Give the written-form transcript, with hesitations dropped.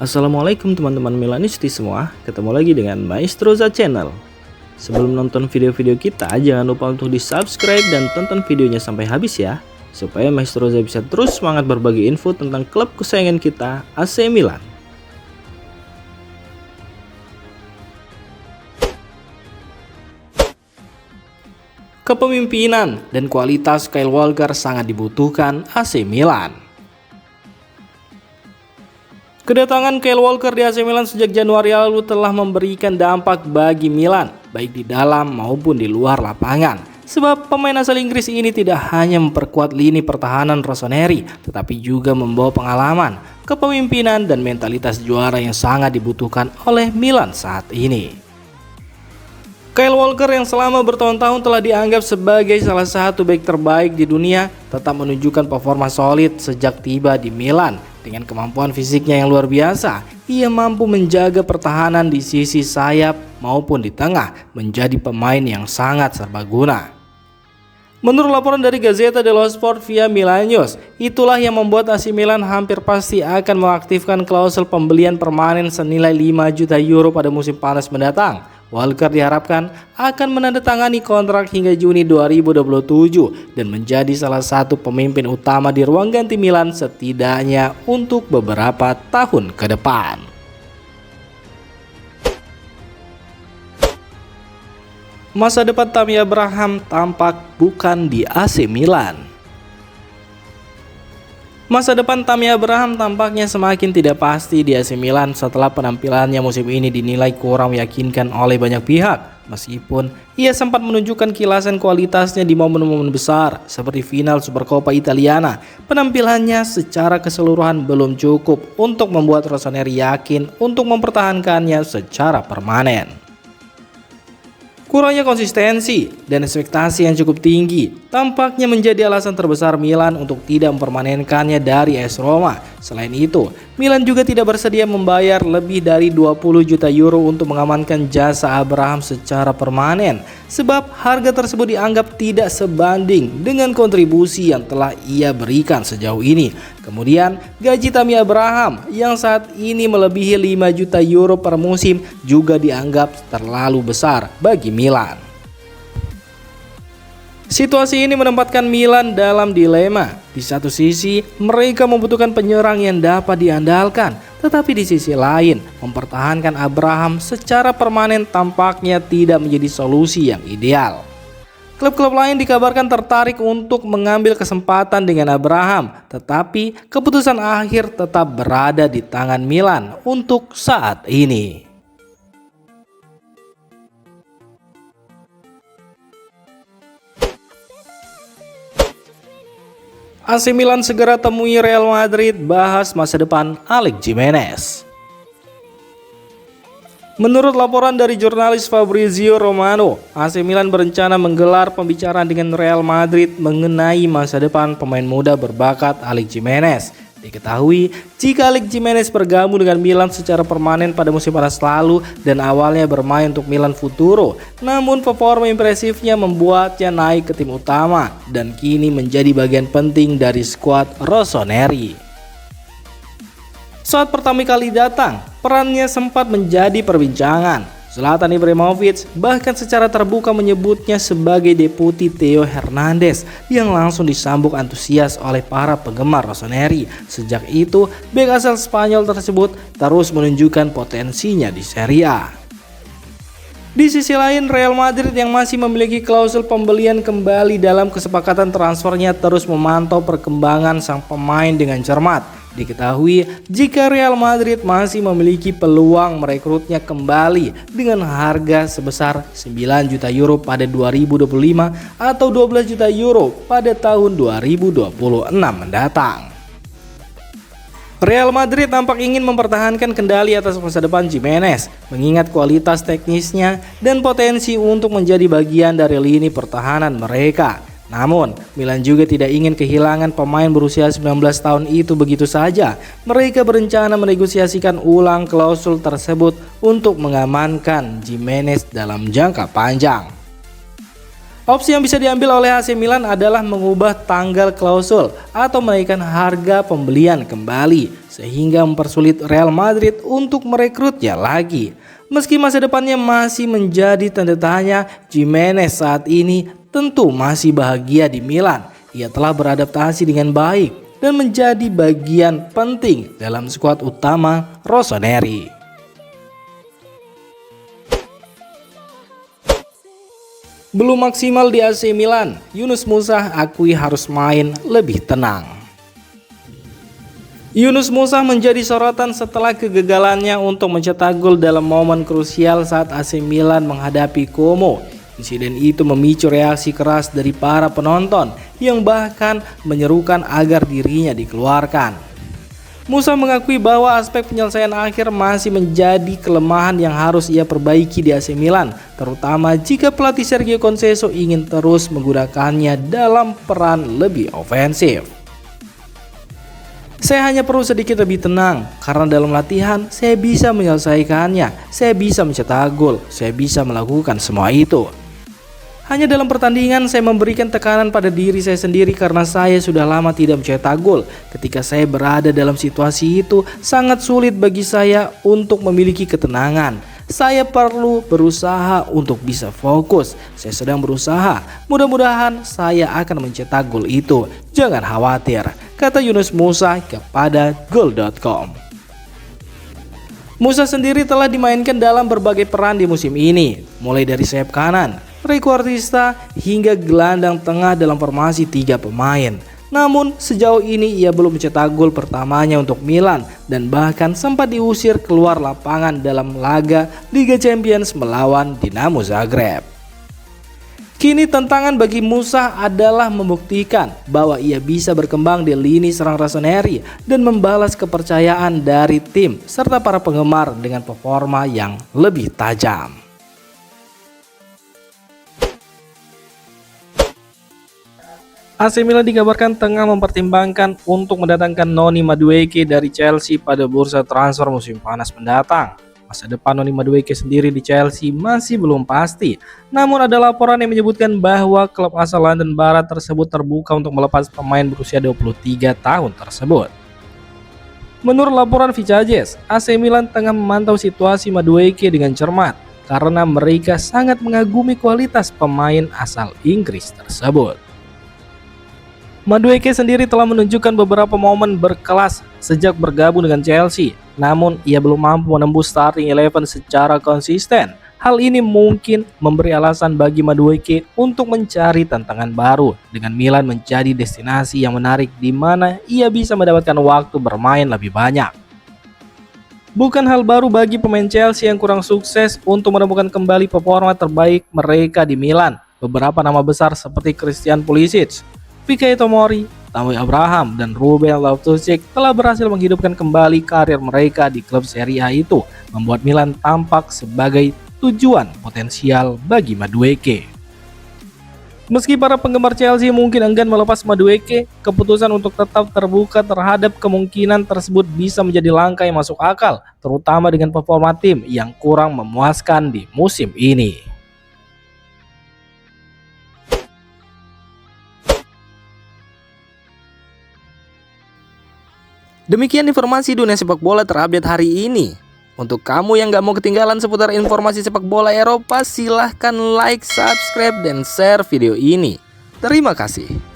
Assalamualaikum teman-teman Milanisti semua, ketemu lagi dengan Maestroza Channel. Sebelum nonton video-video kita, jangan lupa untuk di subscribe dan tonton videonya sampai habis ya, supaya Maestroza bisa terus semangat berbagi info tentang klub kesayangan kita, AC Milan. Kepemimpinan dan kualitas Kyle Walker sangat dibutuhkan AC Milan. Kedatangan Kyle Walker di AC Milan sejak Januari lalu telah memberikan dampak bagi Milan, baik di dalam maupun di luar lapangan. Sebab pemain asal Inggris ini tidak hanya memperkuat lini pertahanan Rossoneri, tetapi juga membawa pengalaman, kepemimpinan dan mentalitas juara yang sangat dibutuhkan oleh Milan saat ini. Kyle Walker yang selama bertahun-tahun telah dianggap sebagai salah satu bek terbaik di dunia, tetap menunjukkan performa solid sejak tiba di Milan. Dengan kemampuan fisiknya yang luar biasa, ia mampu menjaga pertahanan di sisi sayap maupun di tengah, menjadi pemain yang sangat serbaguna. Menurut laporan dari Gazzetta dello Sport via Milan News, itulah yang membuat AC Milan hampir pasti akan mengaktifkan klausul pembelian permanen senilai 5 juta euro pada musim panas mendatang. Walker diharapkan akan menandatangani kontrak hingga Juni 2027 dan menjadi salah satu pemimpin utama di ruang ganti Milan setidaknya untuk beberapa tahun ke depan. Masa depan Tammy Abraham tampak bukan di AC Milan. Masa depan Tammy Abraham tampaknya semakin tidak pasti di AC Milan setelah penampilannya musim ini dinilai kurang meyakinkan oleh banyak pihak. Meskipun ia sempat menunjukkan kilasan kualitasnya di momen-momen besar seperti final Supercoppa Italiana, penampilannya secara keseluruhan belum cukup untuk membuat Rossoneri yakin untuk mempertahankannya secara permanen. Kurangnya konsistensi dan ekspektasi yang cukup tinggi tampaknya menjadi alasan terbesar Milan untuk tidak mempermanenkannya dari AS Roma. Selain itu, Milan juga tidak bersedia membayar lebih dari 20 juta euro untuk mengamankan jasa Abraham secara permanen, sebab harga tersebut dianggap tidak sebanding dengan kontribusi yang telah ia berikan sejauh ini. Kemudian, gaji Tammy Abraham yang saat ini melebihi 5 juta euro per musim juga dianggap terlalu besar bagi Milan. Situasi ini menempatkan Milan dalam dilema. Di satu sisi, mereka membutuhkan penyerang yang dapat diandalkan, tetapi di sisi lain, mempertahankan Abraham secara permanen tampaknya tidak menjadi solusi yang ideal. Klub-klub lain dikabarkan tertarik untuk mengambil kesempatan dengan Abraham, tetapi keputusan akhir tetap berada di tangan Milan untuk saat ini. AC Milan segera temui Real Madrid bahas masa depan Alex Jimenez. Menurut laporan dari jurnalis Fabrizio Romano, AC Milan berencana menggelar pembicaraan dengan Real Madrid mengenai masa depan pemain muda berbakat Alex Jimenez. Diketahui, jika Alex Jimenez bergabung dengan Milan secara permanen pada musim panas lalu dan awalnya bermain untuk Milan Futuro, namun performa impresifnya membuatnya naik ke tim utama dan kini menjadi bagian penting dari skuad Rossoneri. Saat pertama kali datang, perannya sempat menjadi perbincangan. Zlatan Ibrahimovic bahkan secara terbuka menyebutnya sebagai deputi Theo Hernandez yang langsung disambut antusias oleh para penggemar Rossoneri. Sejak itu, bek asal Spanyol tersebut terus menunjukkan potensinya di Serie A. Di sisi lain, Real Madrid yang masih memiliki klausul pembelian kembali dalam kesepakatan transfernya terus memantau perkembangan sang pemain dengan cermat. Diketahui jika Real Madrid masih memiliki peluang merekrutnya kembali dengan harga sebesar 9 juta euro pada 2025 atau 12 juta euro pada tahun 2026 mendatang. Real Madrid tampak ingin mempertahankan kendali atas masa depan Jimenez, mengingat kualitas teknisnya dan potensi untuk menjadi bagian dari lini pertahanan mereka. Namun, Milan juga tidak ingin kehilangan pemain berusia 19 tahun itu begitu saja. Mereka berencana menegosiasikan ulang klausul tersebut untuk mengamankan Jimenez dalam jangka panjang. Opsi yang bisa diambil oleh AC Milan adalah mengubah tanggal klausul atau menaikkan harga pembelian kembali. sehingga mempersulit Real Madrid untuk merekrutnya lagi. Meski masa depannya masih menjadi tanda tanya, Gimenez saat ini tentu masih bahagia di Milan. Ia telah beradaptasi dengan baik dan menjadi bagian penting dalam skuad utama Rossoneri. Belum maksimal di AC Milan, Yunus Musa akui harus main lebih tenang. Yunus Musa menjadi sorotan setelah kegagalannya untuk mencetak gol dalam momen krusial saat AC Milan menghadapi Como. Insiden itu memicu reaksi keras dari para penonton yang bahkan menyerukan agar dirinya dikeluarkan. Musa mengakui bahwa aspek penyelesaian akhir masih menjadi kelemahan yang harus ia perbaiki di AC Milan, terutama jika pelatih Sergio Conceição ingin terus menggunakannya dalam peran lebih ofensif. Saya hanya perlu sedikit lebih tenang, karena dalam latihan saya bisa menyelesaikannya, saya bisa mencetak gol, saya bisa melakukan semua itu. Hanya dalam pertandingan saya memberikan tekanan pada diri saya sendiri karena saya sudah lama tidak mencetak gol. Ketika saya berada dalam situasi itu, sangat sulit bagi saya untuk memiliki ketenangan. Saya perlu berusaha untuk bisa fokus. Saya sedang berusaha. Mudah-mudahan saya akan mencetak gol itu. Jangan khawatir, kata Yunus Musa kepada Goal.com. Musa sendiri telah dimainkan dalam berbagai peran di musim ini, mulai dari sayap kanan, trequartista hingga gelandang tengah dalam formasi 3 pemain. Namun sejauh ini ia belum mencetak gol pertamanya untuk Milan dan bahkan sempat diusir keluar lapangan dalam laga Liga Champions melawan Dinamo Zagreb. Kini tantangan bagi Musa adalah membuktikan bahwa ia bisa berkembang di lini serang Rossoneri dan membalas kepercayaan dari tim serta para penggemar dengan performa yang lebih tajam. AC Milan dikabarkan tengah mempertimbangkan untuk mendatangkan Noni Madueke dari Chelsea pada bursa transfer musim panas mendatang. Masa depan Noni Madueke sendiri di Chelsea masih belum pasti. Namun ada laporan yang menyebutkan bahwa klub asal London Barat tersebut terbuka untuk melepas pemain berusia 23 tahun tersebut. Menurut laporan Vicajes, AC Milan tengah memantau situasi Madueke dengan cermat karena mereka sangat mengagumi kualitas pemain asal Inggris tersebut. Madueke sendiri telah menunjukkan beberapa momen berkelas sejak bergabung dengan Chelsea, namun ia belum mampu menembus starting 11 secara konsisten. Hal ini mungkin memberi alasan bagi Madueke untuk mencari tantangan baru, dengan Milan menjadi destinasi yang menarik di mana ia bisa mendapatkan waktu bermain lebih banyak. Bukan hal baru bagi pemain Chelsea yang kurang sukses untuk menemukan kembali performa terbaik mereka di Milan. Beberapa nama besar seperti Christian Pulisic, Michay Tomori, Tammy Abraham, dan Ruben Loftus-Cheek telah berhasil menghidupkan kembali karir mereka di klub Serie A itu, membuat Milan tampak sebagai tujuan potensial bagi Madueke. Meski para penggemar Chelsea mungkin enggan melepas Madueke, keputusan untuk tetap terbuka terhadap kemungkinan tersebut bisa menjadi langkah yang masuk akal, terutama dengan performa tim yang kurang memuaskan di musim ini. Demikian informasi dunia sepak bola terupdate hari ini. Untuk kamu yang gak mau ketinggalan seputar informasi sepak bola Eropa, silahkan like, subscribe, dan share video ini. Terima kasih.